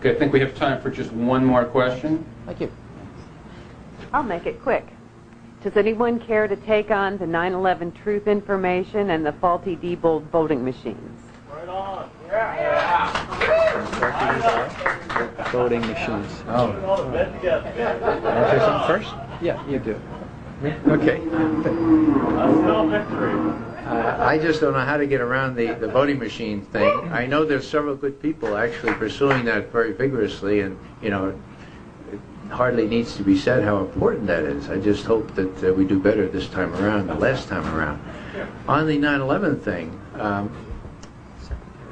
Okay, I think we have time for just one more question. Thank you. I'll make it quick. Does anyone care to take on the 9/11 truth information and the faulty Diebold voting machines? Right on. Yeah. Voting machines. Oh. Want to say something first? Yeah, you do. Okay. no victory. I just don't know how to get around the voting machine thing. I know there's several good people actually pursuing that very vigorously, and you know, it hardly needs to be said how important that is. I just hope that we do better this time around than last time around. On the 9/11 thing,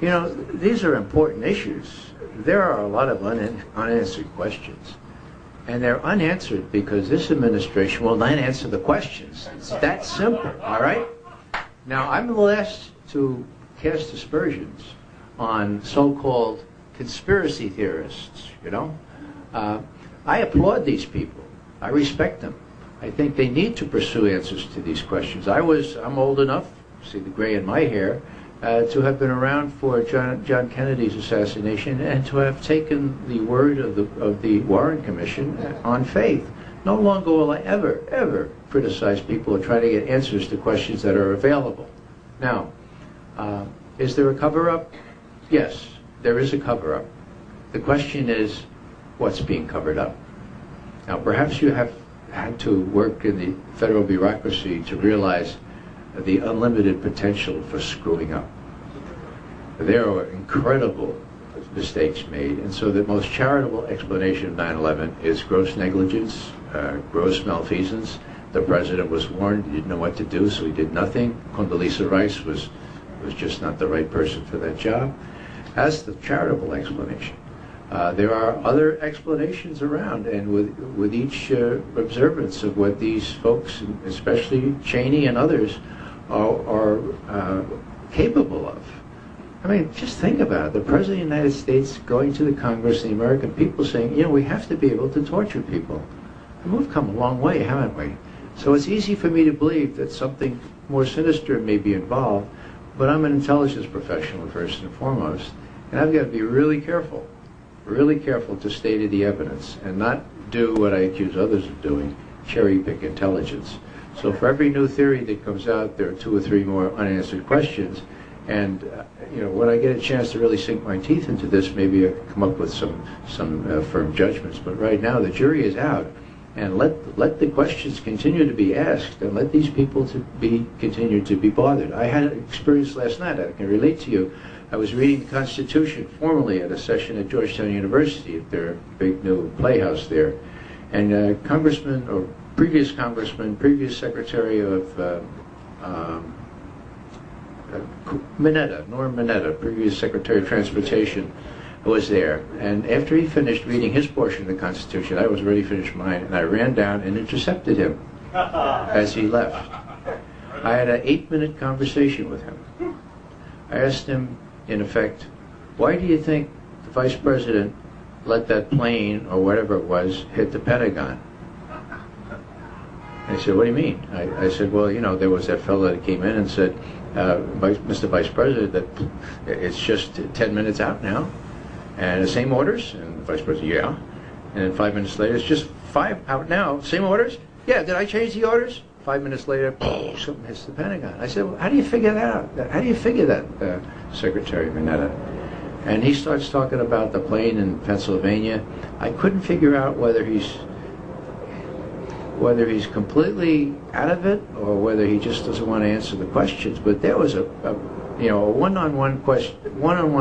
you know, these are important issues. There are a lot of unanswered questions. And they're unanswered because this administration will not answer the questions. It's that simple, all right? Now, I'm the last to cast aspersions on so-called conspiracy theorists, you know? I applaud these people. I respect them. I think they need to pursue answers to these questions. I'm old enough, see the gray in my hair, to have been around for John Kennedy's assassination and to have taken the word of the Warren Commission on faith. No longer will I ever criticize people who try to get answers to questions that are available. Now, is there a cover-up? Yes, there is a cover-up. The question is, what's being covered up? Now, perhaps you have had to work in the federal bureaucracy to realize the unlimited potential for screwing up. There are incredible mistakes made, and so the most charitable explanation of 9/11 is gross negligence, gross malfeasance. The president was warned, he didn't know what to do, so he did nothing. Condoleezza Rice was just not the right person for that job. That's the charitable explanation. There are other explanations around, and with each observance of what these folks, especially Cheney and others, are capable of. I mean, just think about it. The President of the United States going to the Congress, the American people saying, you know, we have to be able to torture people. And we've come a long way, haven't we? So it's easy for me to believe that something more sinister may be involved, but I'm an intelligence professional first and foremost, and I've got to be really careful to study the evidence and not do what I accuse others of doing, cherry-pick intelligence. So for every new theory that comes out, there are 2 or 3 more unanswered questions. And you know, when I get a chance to really sink my teeth into this, maybe I can come up with some firm judgments. But right now, the jury is out, and let the questions continue to be asked, and let these people continue to be bothered. I had an experience last night. I can relate to you. I was reading the Constitution formally at a session at Georgetown University at their big new playhouse there, and Congressman or previous Secretary of Mineta, Norm Mineta, previous Secretary of Transportation, was there. And after he finished reading his portion of the Constitution, I was ready to finish mine, and I ran down and intercepted him as he left. I had an 8-minute conversation with him. I asked him, in effect, why do you think the Vice President let that plane, or whatever it was, hit the Pentagon? And he said, what do you mean? I said, well, you know, there was that fellow that came in and said, Mr. Vice President, that it's just 10 minutes out now, and the same orders. And the Vice President, yeah. And then 5 minutes later, it's just 5 out now, same orders? Yeah, did I change the orders? 5 minutes later, something hits the Pentagon. I said, well, how do you figure that out? How do you figure that, Secretary Mineta? And he starts talking about the plane in Pennsylvania. I couldn't figure out whether he's completely out of it or whether he just doesn't want to answer the questions. But there was a one-on-one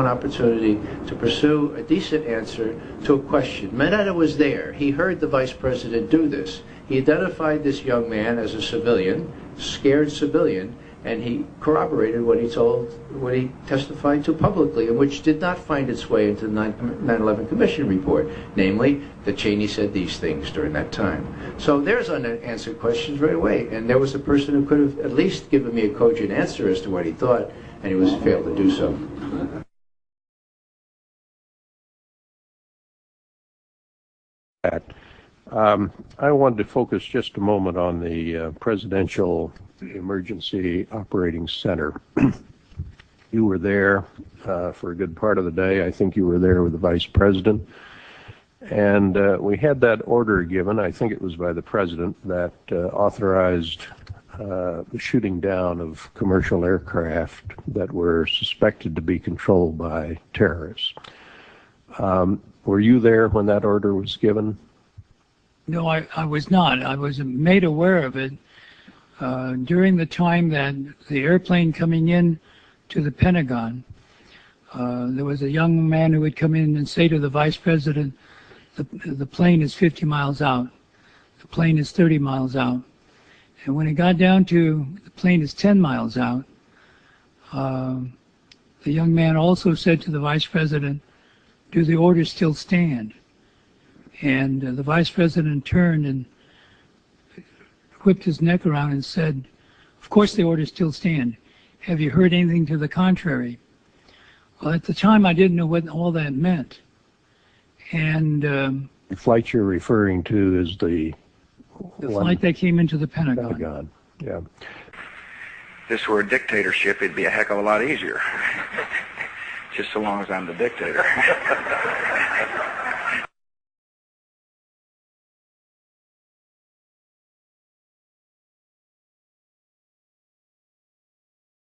opportunity to pursue a decent answer to a question. Mineta was there. He heard the Vice President do this. He identified this young man as a civilian, scared civilian, and he corroborated what he testified to publicly, and which did not find its way into the 9/11 Commission report, namely that Cheney said these things during that time. So there's unanswered questions right away, and there was a person who could have at least given me a cogent answer as to what he thought, and he was failed to do so. I wanted to focus just a moment on the Presidential Emergency Operating Center. You were there for a good part of the day. I think you were there with the Vice President. And we had that order given, I think it was by the President, that authorized the shooting down of commercial aircraft that were suspected to be controlled by terrorists. Were you there when that order was given? No, I was not. I was made aware of it during the time that the airplane coming in to the Pentagon. There was a young man who would come in and say to the Vice President, the plane is 50 miles out. The plane is 30 miles out. And when it got down to the plane is 10 miles out, the young man also said to the Vice President, do the orders still stand? And the Vice President turned and whipped his neck around and said, of course the orders still stand. Have you heard anything to the contrary? Well, at the time I didn't know what all that meant. And The flight you're referring to is the flight that came into the Pentagon. Pentagon. Yeah. If this were a dictatorship, it'd be a heck of a lot easier. Just so long as I'm the dictator.